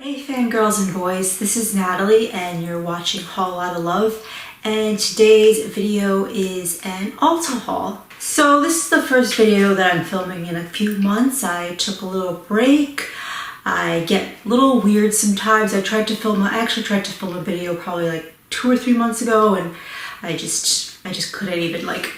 Hey fangirls and boys, this is Natalie and you're watching Haul Out of Love, and today's video is an Ulta haul. So this is the first video that I'm filming in a few months. I took a little break. I get a little weird sometimes. I actually tried to film a video probably like 2 or 3 months ago, and I just couldn't even like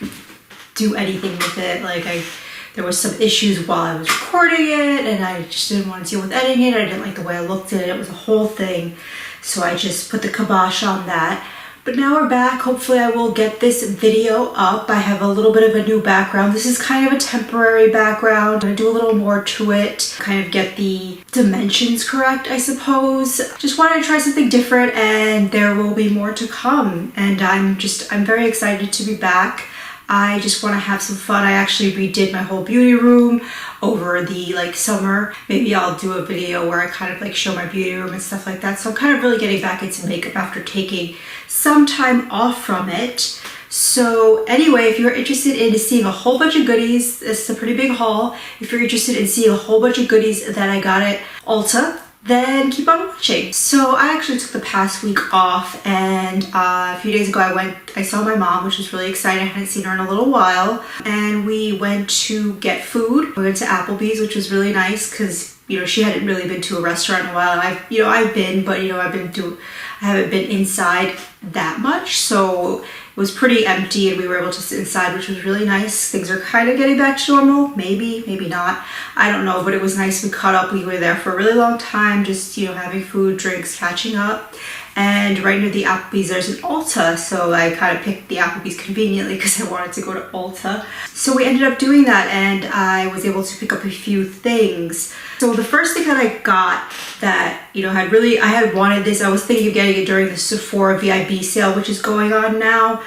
do anything with it. There was some issues while I was recording it, and I just didn't want to deal with editing it. I didn't like the way I looked at it. It was a whole thing. So I just put the kibosh on that. But now we're back. Hopefully I will get this video up. I have a little bit of a new background. This is kind of a temporary background. I'm going to do a little more to it, kind of get the dimensions correct, I suppose. Just wanted to try something different, and there will be more to come. And I'm very excited to be back. I just want to have some fun. I actually redid my whole beauty room over the summer. Maybe I'll do a video where I kind of show my beauty room and stuff like that. So I'm kind of really getting back into makeup after taking some time off from it. So anyway, if you're interested in seeing a whole bunch of goodies, this is a pretty big haul. If you're interested in seeing a whole bunch of goodies that I got at Ulta, then keep on watching. So I actually took the past week off, and a few days ago I saw my mom, which was really exciting. I hadn't seen her in a little while, and we went to get food. We went to Applebee's, which was really nice because she hadn't really been to a restaurant in a while. I've been, but I haven't been inside that much, so it was pretty empty and we were able to sit inside, which was really nice. Things are kind of getting back to normal, maybe not. I don't know, but it was nice. We caught up. We were there for a really long time, just having food, drinks, catching up. And right near the Applebee's there's an Ulta, so I kind of picked the Applebee's conveniently because I wanted to go to Ulta. So we ended up doing that, and I was able to pick up a few things. So the first thing that I got that I had wanted this. I was thinking of getting it during the Sephora VIB sale, which is going on now,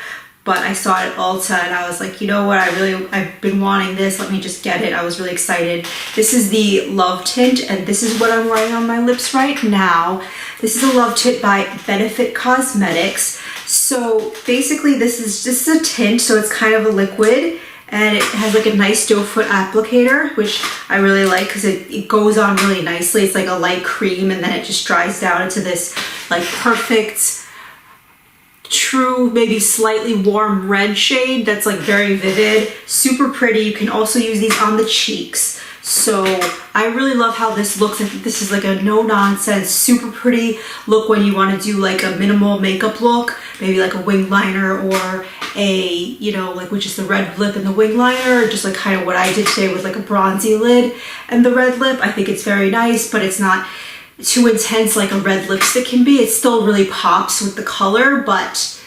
but I saw it at Ulta and I was like, you know what, I've been wanting this, let me just get it. I was really excited. This is the Lovetint, and this is what I'm wearing on my lips right now. This is a Lovetint by Benefit Cosmetics. So basically this is a tint, so it's kind of a liquid, and it has a nice doe foot applicator, which I really like because it goes on really nicely. It's like a light cream, and then it just dries down into this perfect, true, maybe slightly warm red shade that's very vivid, super pretty. You can also use these on the cheeks. So I really love how this looks. I think this is a no-nonsense, super pretty look when you want to do a minimal makeup look, maybe a wing liner or a, which is the red lip and the wing liner, or just kind of what I did today with a bronzy lid and the red lip. I think it's very nice, but it's not too intense like a red lipstick can be. It still really pops with the color, but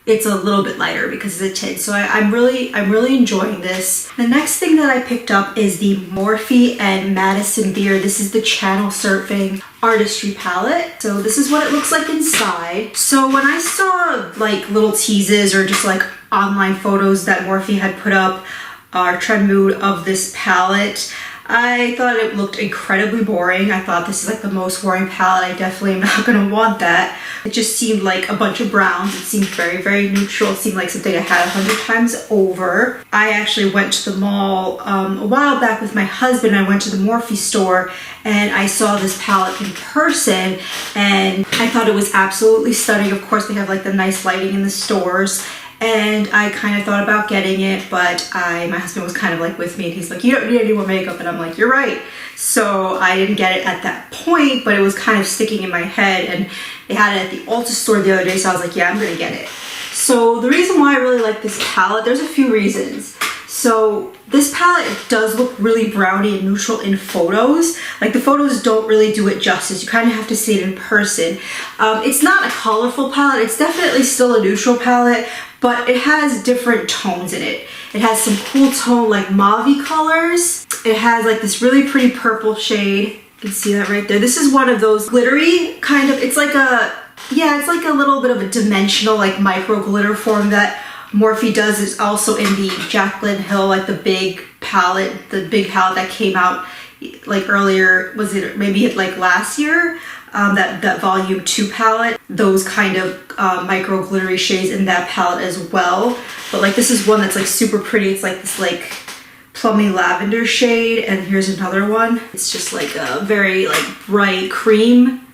it's a little bit lighter because it's a tint. So I'm really enjoying this. The next thing that I picked up is the Morphe and Madison Beer. This is the Channel Surfing Artistry palette. So this is what it looks like inside. So when I saw little teases or just online photos that Morphe had put up, our trend mood of this palette, I thought it looked incredibly boring. I thought this is the most boring palette. I definitely am not going to want that. It just seemed like a bunch of browns. It seemed very, very neutral. It seemed like something I had 100 times over. I actually went to the mall a while back with my husband. I went to the Morphe store and I saw this palette in person, and I thought it was absolutely stunning. Of course, they have the nice lighting in the stores. And I kind of thought about getting it, but my husband was kind of with me, and he's like, you don't need any more makeup, and I'm like, you're right. So I didn't get it at that point, but it was kind of sticking in my head, and they had it at the Ulta store the other day, so I was like, yeah, I'm gonna get it. So the reason why I really like this palette, there's a few reasons. So this palette does look really browny and neutral in photos. The photos don't really do it justice. You kind of have to see it in person. It's not a colorful palette. It's definitely still a neutral palette, but it has different tones in it. It has some cool tone mauve colors. It has this really pretty purple shade. You can see that right there. This is one of those glittery kind of, it's it's a little bit of a dimensional micro glitter form that Morphe does. Is also in the Jaclyn Hill, the big palette that came out earlier, was it maybe last year? That volume 2 palette, those kind of micro glittery shades in that palette as well. But this is one that's super pretty. It's this plummy lavender shade, and here's another one. It's just a very bright cream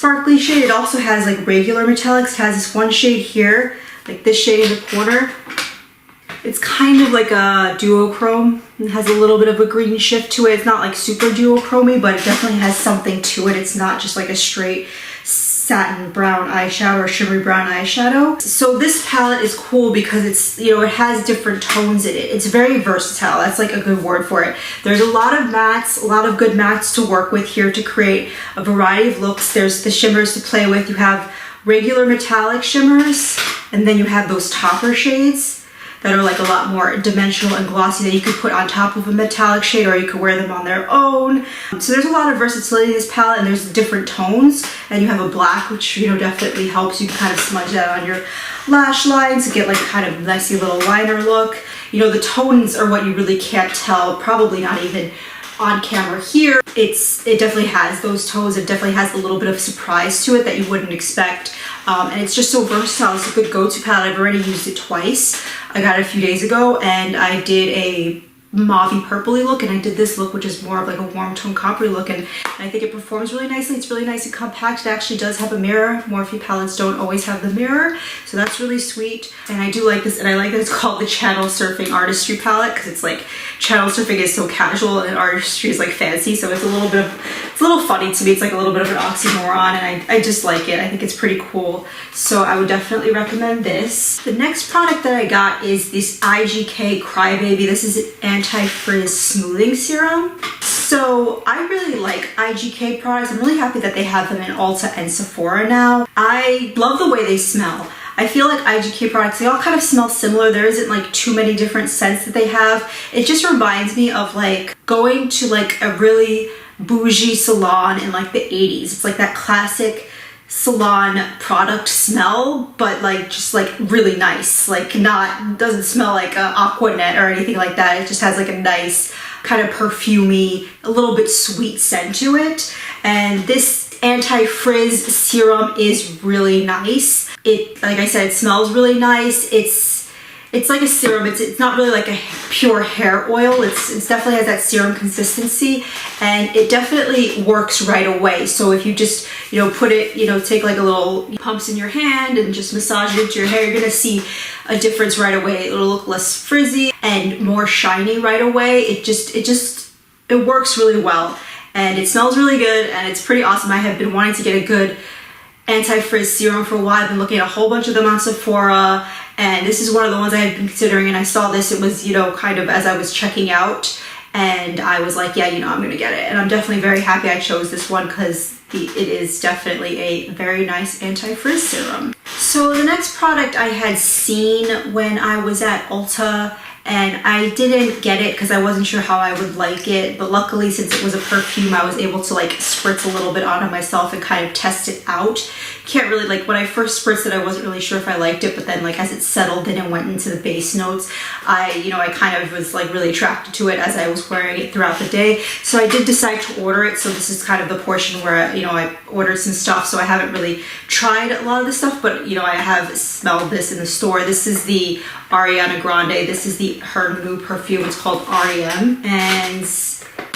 sparkly shade. It also has like regular metallics. It has this one shade here, like this shade in the corner. It's kind of like a duochrome. It has a little bit of a green shift to it. It's not like super duochromy, but it definitely has something to it. It's not just like a straight satin brown eyeshadow or shimmery brown eyeshadow. So this palette is cool because it's, you know, it has different tones in it. It's very versatile. That's like a good word for it. There's a lot of mattes, a lot of good mattes to work with here to create a variety of looks. There's the shimmers to play with. You have regular metallic shimmers, and then you have those topper shades that are like a lot more dimensional and glossy that you could put on top of a metallic shade, or you could wear them on their own. So there's a lot of versatility in this palette, and there's different tones. And you have a black, which, you know, definitely helps. You can kind of smudge that on your lash lines to get like kind of messy little liner look. You know, the tones are what you really can't tell, probably not even on camera here. It definitely has those tones. It definitely has a little bit of surprise to it that you wouldn't expect. And it's just so versatile. It's a good go-to palette. I've already used it twice. I got it a few days ago, and I did a mauvey purpley look, and I did this look, which is more of like a warm tone coppery look, and I think it performs really nicely. It's really nice and compact. It actually does have a mirror. Morphe palettes don't always have the mirror, so that's really sweet. And I do like this, and I like that it's called the Channel Surfing Artistry palette, because it's like channel surfing is so casual and artistry is like fancy, so it's a little funny to me. It's like a little bit of an oxymoron, and I just like it. I think it's pretty cool, so I would definitely recommend this. The next product that I got is this IGK Crybaby. This is an Anti-Frizz smoothing serum. So I really like IGK products. I'm really happy that they have them in Ulta and Sephora now. I love the way they smell. I feel like IGK products, they all kind of smell similar. There isn't like too many different scents that they have. It just reminds me of like going to like a really bougie salon in like the 80s. It's like that classic salon product smell, but like just like really nice. Like doesn't smell like Aquanet or anything like that. It just has like a nice kind of perfumey, a little bit sweet scent to it. And this Anti-Frizz serum is really nice. It, like I said, it smells really nice. It's like a serum. It's not really like a pure hair oil. It's definitely has that serum consistency, and it definitely works right away. So if you just, you know, put it, you know, take like a little pumps in your hand and just massage it into your hair, you're gonna see a difference right away. It'll look less frizzy and more shiny right away. It works really well, and it smells really good, and it's pretty awesome. I have been wanting to get a good Anti-Frizz serum for a while. I've been looking at a whole bunch of them on Sephora, and this is one of the ones I had been considering, and I saw this. It was, you know, kind of as I was checking out, and I was like, yeah, you know, I'm gonna get it. And I'm definitely very happy I chose this one, because it is definitely a very nice Anti-Frizz serum. So the next product I had seen when I was at Ulta, and I didn't get it because I wasn't sure how I would like it, but luckily, since it was a perfume, I was able to like spritz a little bit on it myself and kind of test it out. Can't really, like, when I first spritzed it, I wasn't really sure if I liked it, but then like as it settled in and went into the base notes, I kind of was like really attracted to it as I was wearing it throughout the day. So I did decide to order it. So this is kind of the portion where, you know, I ordered some stuff, so I haven't really tried a lot of this stuff, but you know, I have smelled this in the store. This is the Ariana Grande. This is her new perfume. It's called REM, and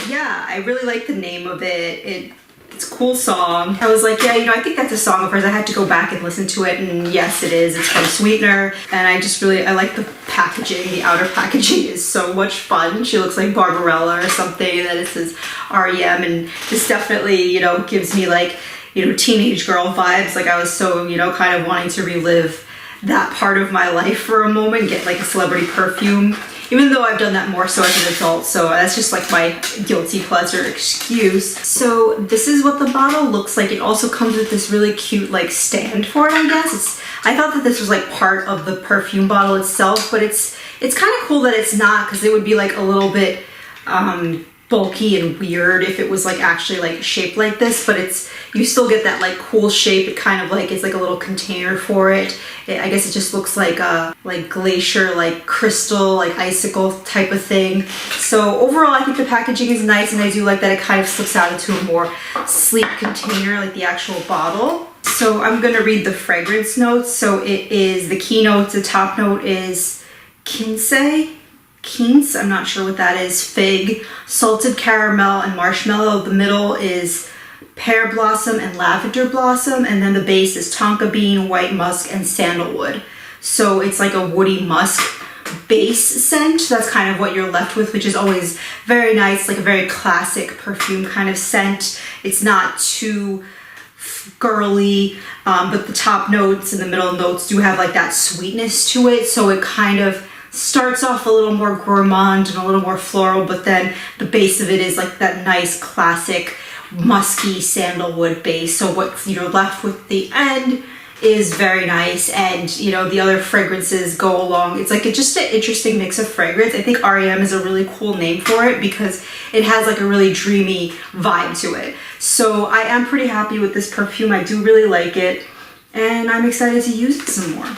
yeah, I really like the name of it. It's a cool song. I was like, yeah, you know, I think that's a song of hers. I had to go back and listen to it, and yes, it is. It's from Sweetener, and I like the packaging. The outer packaging is so much fun. She looks like Barbarella or something, and then it says REM, and this definitely, you know, gives me like, you know, teenage girl vibes. Like I was so, you know, kind of wanting to relive that part of my life for a moment, get like a celebrity perfume, even though I've done that more so as an adult, so that's just like my guilty pleasure excuse. So this is what the bottle looks like. It also comes with this really cute like stand for it, I guess. I thought that this was like part of the perfume bottle itself, but it's kind of cool that it's not, because it would be like a little bit bulky and weird if it was like actually like shaped like this, but you still get that like cool shape. It kind of like, it's like a little container for it. I guess it just looks like a like glacier, like crystal, like icicle type of thing. So overall, I think the packaging is nice, and I do like that it kind of slips out into a more sleek container like the actual bottle. So I'm gonna read the fragrance notes. So it is, the keynotes, the top note is quince, I'm not sure what that is, fig, salted caramel, and marshmallow. The middle is pear blossom and lavender blossom, and then the base is tonka bean, white musk, and sandalwood. So it's like a woody musk base scent. That's kind of what you're left with, which is always very nice, like a very classic perfume kind of scent. It's not too girly, but the top notes and the middle notes do have like that sweetness to it. So it kind of starts off a little more gourmand and a little more floral, but then the base of it is like that nice classic musky sandalwood base. So what you're left with the end is very nice, and you know, the other fragrances go along. It's like just an interesting mix of fragrance. I think REM is a really cool name for it because it has like a really dreamy vibe to it. So I am pretty happy with this perfume. I do really like it, and I'm excited to use it some more.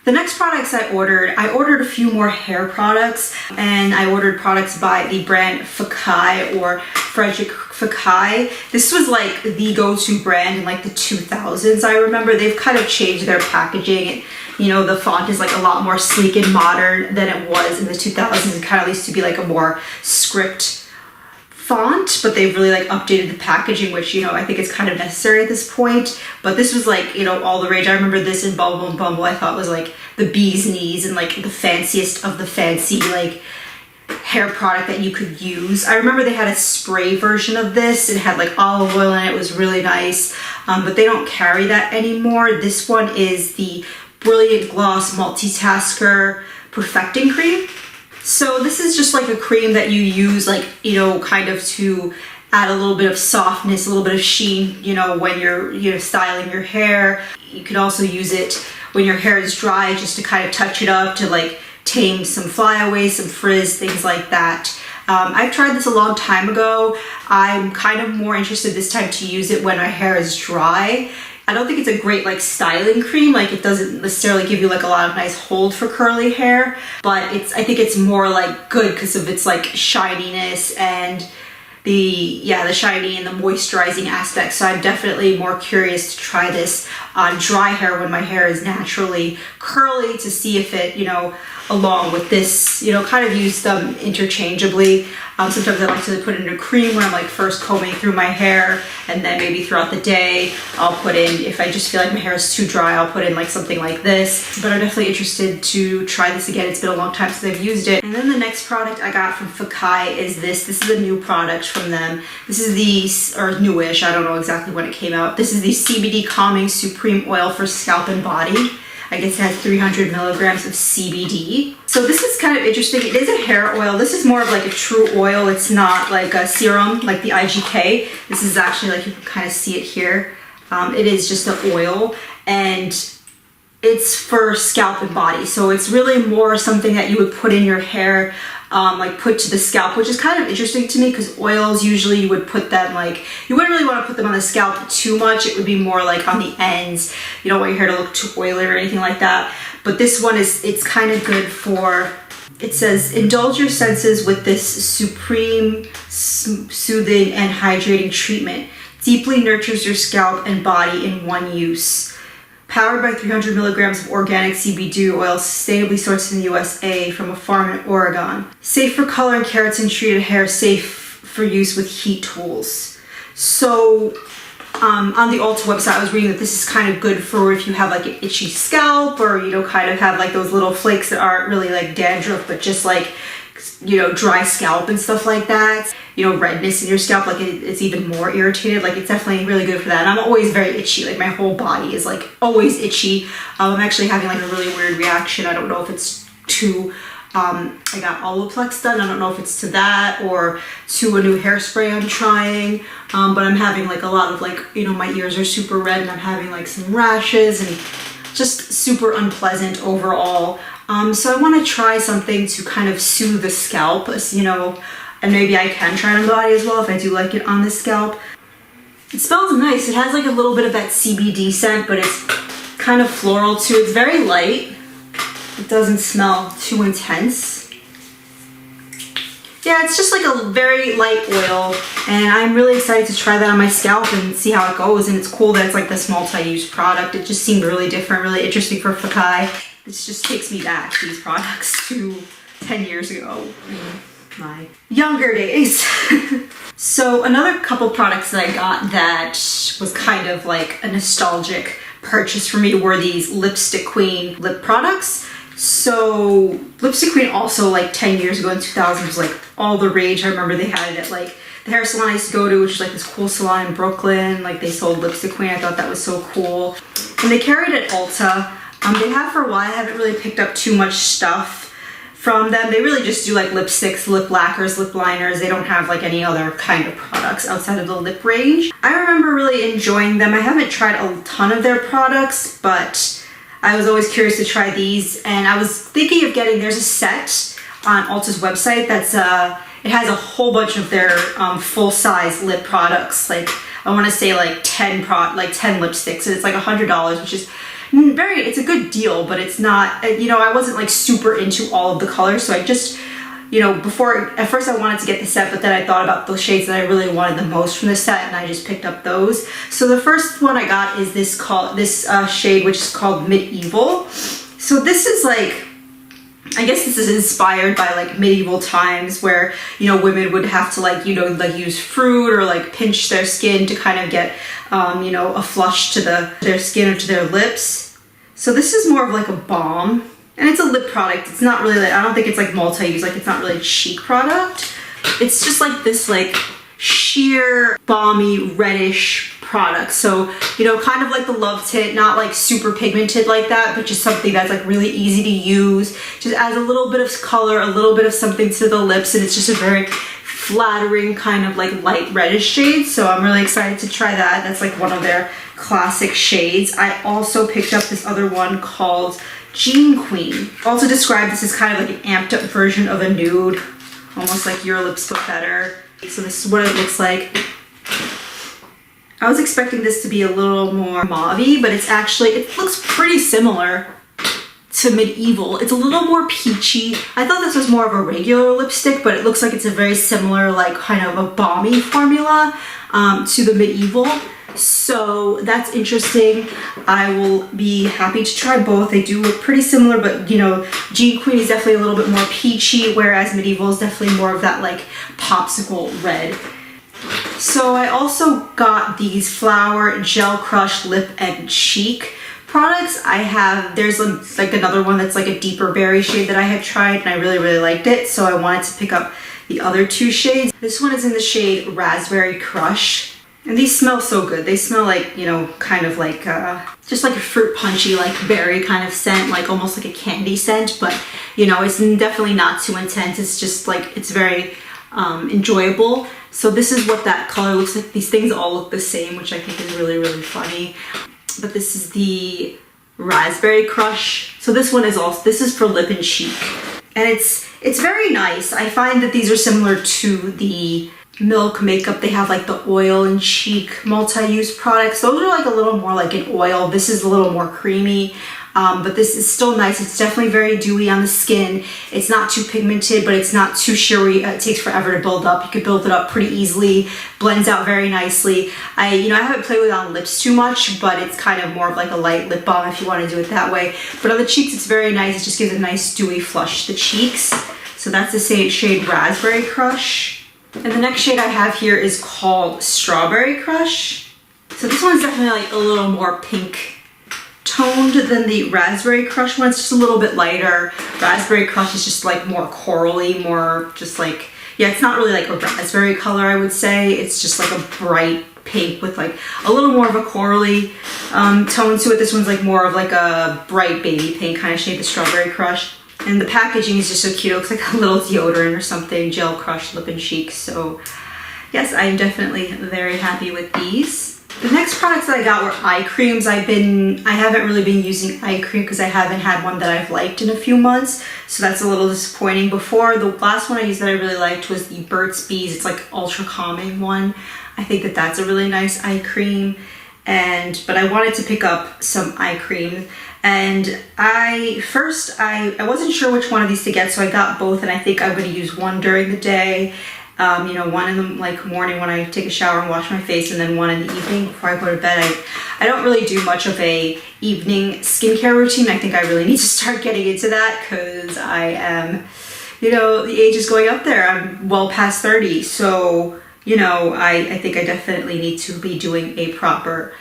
The next products I ordered a few more hair products, and I ordered products by the brand Fekkai, or Frederick Fekkai. This was like the go-to brand in like the 2000s. I remember they've kind of changed their packaging, and you know, the font is like a lot more sleek and modern than it was in the 2000s. It kind of used to be like a more script font, but they've really like updated the packaging, which, you know, I think is kind of necessary at this point. But this was like, you know, all the rage. I remember this in Bumble and Bumble. I thought was like the bee's knees and like the fanciest of the fancy like hair product that you could use. I remember they had a spray version of this. It had like olive oil in it. It was really nice, but they don't carry that anymore. This one is the Brilliant Gloss Multitasker Perfecting Cream. So this is just like a cream that you use, like, you know, kind of to add a little bit of softness, a little bit of sheen, you know, when you're, you know, styling your hair. You could also use it when your hair is dry, just to kind of touch it up, to like tame some flyaways, some frizz, things like that. I've tried this a long time ago. I'm kind of more interested this time to use it when my hair is dry. I don't think it's a great like styling cream. Like, it doesn't necessarily give you like a lot of nice hold for curly hair, but I think it's more like good because of its like shininess and the shiny and the moisturizing aspect. So I'm definitely more curious to try this on dry hair when my hair is naturally curly, to see if it, you know, along with this, you know, kind of use them interchangeably. Sometimes I like to put in a cream when I'm like first combing through my hair, and then maybe throughout the day I'll put in, if I just feel like my hair is too dry, I'll put in like something like this. But I'm definitely interested to try this again. It's been a long time since I've used it. And then the next product I got from Fekkai is this. This is a new product from them. This is the, or newish, I don't know exactly when it came out. This is the CBD Calming Supreme Oil for Scalp and Body. I guess it has 300 milligrams of CBD. So this is kind of interesting. It is a hair oil. This is more of like a true oil. It's not like a serum like the IGK. This is actually, like, you can kind of see it here. It is just an oil, and it's for scalp and body. So it's really more something that you would put in your hair, like put to the scalp, which is kind of interesting to me, because oils usually you would put them like, you wouldn't really want to put them on the scalp too much. It would be more like on the ends. You don't want your hair to look too oily or anything like that. But this one is, it's kind of good for, it says, indulge your senses with this supreme soothing and hydrating treatment. Deeply nurtures your scalp and body in one use. Powered by 300 milligrams of organic CBD oil, sustainably sourced in the USA from a farm in Oregon. Safe for color and keratin treated hair, safe for use with heat tools. So on the Ulta website, I was reading that this is kind of good for if you have like an itchy scalp, or, you know, kind of have like those little flakes that aren't really like dandruff, but just like, you know, dry scalp and stuff like that. You know, redness in your scalp, like it's even more irritated. Like, it's definitely really good for that. And I'm always very itchy. Like, my whole body is like always itchy. I'm actually having like a really weird reaction. I don't know if it's to, I got Olaplex done. I don't know if it's to that or to a new hairspray I'm trying. But I'm having like a lot of like, you know, my ears are super red, and I'm having like some rashes and just super unpleasant overall. So I want to try something to kind of soothe the scalp, you know, and maybe I can try it on the body as well if I do like it on the scalp. It smells nice. It has like a little bit of that CBD scent, but it's kind of floral too. It's very light. It doesn't smell too intense. Yeah, it's just like a very light oil, and I'm really excited to try that on my scalp and see how it goes. And it's cool that it's like this multi-use product. It just seemed really different, really interesting for Fekkai. This just takes me back, these products, to 10 years ago. my younger days. So another couple products that I got that was kind of like a nostalgic purchase for me were these Lipstick Queen lip products. So Lipstick Queen also like 10 years ago in 2000 was like all the rage. I remember they had it at like the hair salon I used to go to, which is like this cool salon in Brooklyn. Like they sold Lipstick Queen. I thought that was so cool. And they carried it at Ulta. They have for a while. I haven't really picked up too much stuff from them. They really just do like lipsticks, lip lacquers, lip liners. They don't have like any other kind of products outside of the lip range. I remember really enjoying them. I haven't tried a ton of their products, but I was always curious to try these. And I was thinking of getting, there's a set on Ulta's website that's it has a whole bunch of their full-size lip products. Like I want to say like 10 lipsticks, and it's like $100, which is it's a good deal, but it's not, you know, I wasn't like super into all of the colors, so I just, you know, at first I wanted to get the set, but then I thought about the shades that I really wanted the most from the set, and I just picked up those. So the first one I got is this shade, which is called Medieval. So this is like, I guess this is inspired by like medieval times where, you know, women would have to like, you know, like use fruit or like pinch their skin to kind of get, you know, a flush to their skin or to their lips. So this is more of like a balm, and it's a lip product. It's not really like, I don't think it's like multi-use, like it's not really a cheek product. It's just like this like sheer balmy reddish product. So, you know, kind of like the Lovetint, not like super pigmented like that, but just something that's like really easy to use. Just adds a little bit of color, a little bit of something to the lips, and it's just a very flattering kind of like light reddish shade. So I'm really excited to try that. That's like one of their classic shades. I also picked up this other one called Jean Queen. Also described this as kind of like an amped up version of a nude, almost like Your Lips But Better. So this is what it looks like. I was expecting this to be a little more mauve-y, but it's actually, it looks pretty similar to Medieval. It's a little more peachy. I thought this was more of a regular lipstick, but it looks like it's a very similar, like kind of a balmy formula to the Medieval. So that's interesting. I will be happy to try both. They do look pretty similar, but you know, Jean Queen is definitely a little bit more peachy, whereas Medieval is definitely more of that like popsicle red. So I also got these Flower Gel Crush Lip and Cheek products. There's like another one that's like a deeper berry shade that I had tried, and I really liked it, so I wanted to pick up the other two shades. This one is in the shade Raspberry Crush, and these smell so good. They smell like, you know, kind of like just like a fruit punchy, like berry kind of scent, like almost like a candy scent, but you know, it's definitely not too intense. It's just like, it's very enjoyable. So this is what that color looks like. These things all look the same, which I think is really funny. But this is the Raspberry Crush. So this one is also, this is for lip and cheek, and it's very nice. I find that these are similar to the Milk makeup. They have like the oil and cheek multi-use products. Those are like a little more like an oil. This is a little more creamy, but this is still nice. It's definitely very dewy on the skin. It's not too pigmented, but it's not too sheery. It takes forever to build up. You could build it up pretty easily. Blends out very nicely. I haven't played with it on lips too much, but it's kind of more of like a light lip balm if you want to do it that way. But on the cheeks, it's very nice. It just gives a nice dewy flush to the cheeks. So that's the shade Raspberry Crush. And the next shade I have here is called Strawberry Crush. So this one's definitely like a little more pink toned than the Raspberry Crush one. It's just a little bit lighter. Raspberry Crush is just like more corally, more just like, yeah, it's not really like a raspberry color, I would say. It's just like a bright pink with like a little more of a corally tone to it. This one's like more of like a bright baby pink kind of shade, the Strawberry Crush. And the packaging is just so cute. It looks like a little deodorant or something. Gel Crush Lip and Cheek. So yes, I am definitely very happy with these. The next products that I got were eye creams. I haven't really been using eye cream because I haven't had one that I've liked in a few months. So that's a little disappointing. Before, the last one I used that I really liked was the Burt's Bees. It's like ultra calming one. I think that that's a really nice eye cream. But I wanted to pick up some eye cream. And I wasn't sure which one of these to get, so I got both, and I think I'm going to use one during the day, one in the like morning when I take a shower and wash my face, and then one in the evening before I go to bed. I don't really do much of a evening skincare routine. I think I really need to start getting into that because I am you know, the age is going up there. I'm well past 30, so, you know, I think I definitely need to be doing a proper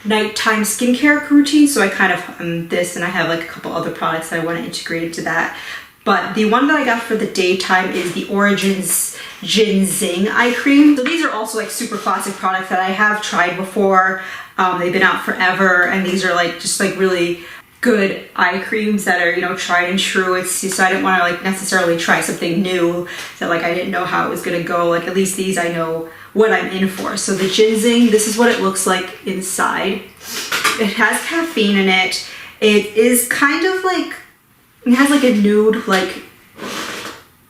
nighttime skincare routine. So I kind of this, and I have like a couple other products that I want to integrate into that. But the one that I got for the daytime is the Origins GinZing eye cream. So these are also like super classic products that I have tried before. They've been out forever, and these are like just like really good eye creams that are, you know, tried and true. So I didn't want to like necessarily try something new that like I didn't know how it was gonna go. Like at least these I know what I'm in for. So the GinZing, this is what it looks like inside. It has caffeine in it. It is kind of like, it has like a nude, like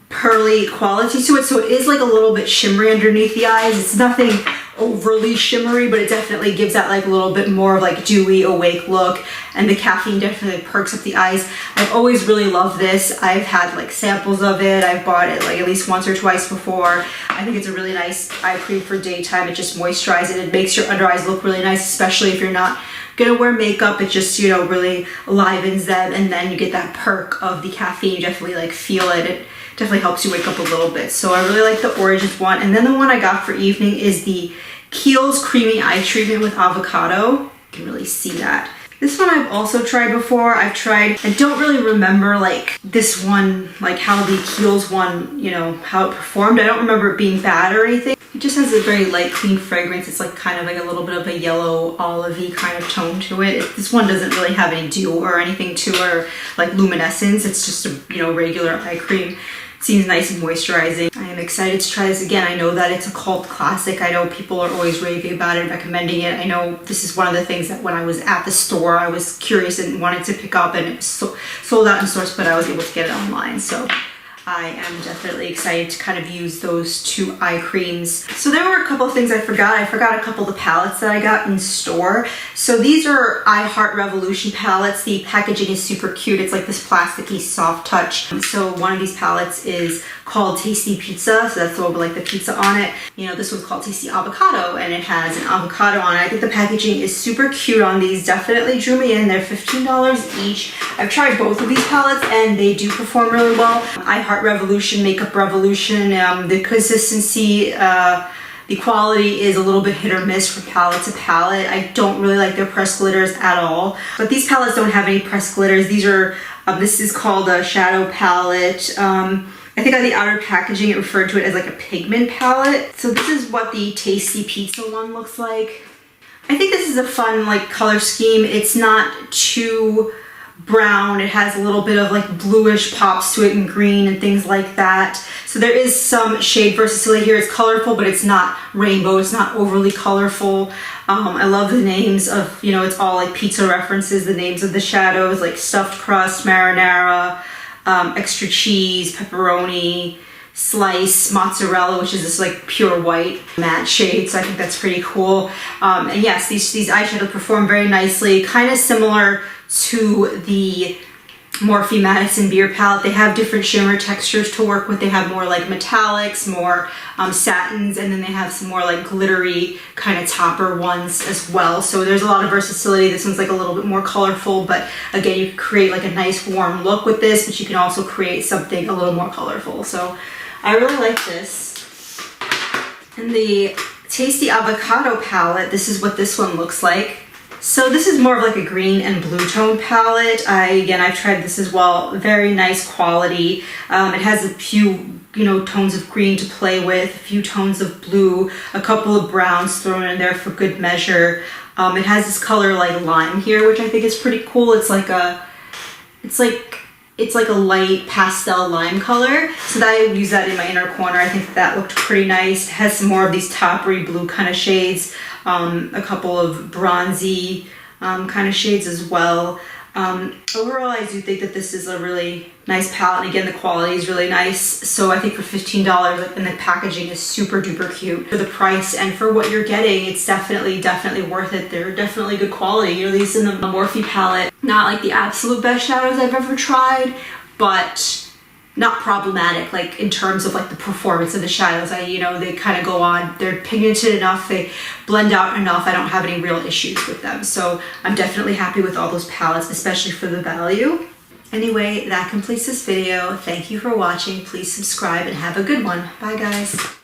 pearly quality to it. So it is like a little bit shimmery underneath the eyes. It's nothing overly shimmery, but it definitely gives that like a little bit more of like dewy, awake look. And the caffeine definitely perks up the eyes. I've always really loved this. I've had like samples of it. I've bought it like at least once or twice before. I think it's a really nice eye cream for daytime. It just moisturizes it. It makes your under eyes look really nice, especially if you're not gonna wear makeup. It just, you know, really livens them, and then you get that perk of the caffeine. You definitely like feel it. It definitely helps you wake up a little bit. So I really like the Origins one. And then the one I got for evening is the Kiehl's Creamy Eye Treatment with Avocado. You can really see that. This one I've also tried before. I don't really remember like this one, like how the Kiehl's one, you know, how it performed. I don't remember it being bad or anything. It just has a very light, clean fragrance. It's like kind of like a little bit of a yellow, olivey kind of tone to it. This one doesn't really have any dew or anything to it, or like luminescence. It's just a, you know, regular eye cream. Seems nice and moisturizing. I am excited to try this again. I know that it's a cult classic. I know people are always raving about it and recommending it. I know this is one of the things that when I was at the store, I was curious and wanted to pick up, and it was sold out in stores, but I was able to get it online. So I am definitely excited to kind of use those two eye creams. So there were a couple of things I forgot. I forgot a couple of the palettes that I got in store. So these are I Heart Revolution palettes. The packaging is super cute. It's like this plasticky soft touch. So one of these palettes is called Tasty Pizza. So that's over like the pizza on it. You know, this one's called Tasty Avocado, and it has an avocado on it. I think the packaging is super cute on these. Definitely drew me in. They're $15 each. I've tried both of these palettes and they do perform really well. I Heart Revolution, Makeup Revolution, the consistency, the quality is a little bit hit or miss from palette to palette. I don't really like their pressed glitters at all, but these palettes don't have any pressed glitters. These are, this is called a shadow palette. I think on the outer packaging it referred to it as like a pigment palette. So this is what the Tasty Pizza one looks like. I think this is a fun like color scheme. It's not too brown. It has a little bit of like bluish pops to it, and green and things like that. So there is some shade versatility here. It's colorful, but it's not rainbow. It's not overly colorful. I love the names of, you know, it's all like pizza references, the names of the shadows, like stuffed crust, marinara, extra cheese, pepperoni, slice, mozzarella, which is this like pure white matte shade. So I think that's pretty cool. And yes, these eyeshadows perform very nicely, kind of similar to the Morphe Madison Beer palette. They have different shimmer textures to work with. They have more like metallics, more satins, and then they have some more like glittery kind of topper ones as well. So there's a lot of versatility. This one's like a little bit more colorful, but again, you can create like a nice warm look with this, but you can also create something a little more colorful. So I really like this. And the Tasty Avocado palette, this is what this one looks like. So this is more of like a green and blue tone palette. I've tried this as well. Very nice quality. It has a few, you know, tones of green to play with, a few tones of blue, a couple of browns thrown in there for good measure. It has this color like lime here, which I think is pretty cool. It's like a light pastel lime color. So that I would use that in my inner corner. I think that looked pretty nice. It has some more of these toppery blue kind of shades. A couple of bronzy kind of shades as well. Overall, I do think that this is a really nice palette. And again, the quality is really nice. So I think for $15, and the packaging is super duper cute for the price and for what you're getting. It's definitely worth it. They're definitely good quality. You know, these in the Morphe palette, not like the absolute best shadows I've ever tried, but not problematic, like in terms of like the performance of the shadows. You know, they kind of go on, they're pigmented enough, they blend out enough. I don't have any real issues with them. So I'm definitely happy with all those palettes, especially for the value. Anyway, that completes this video. Thank you for watching. Please subscribe and have a good one. Bye guys.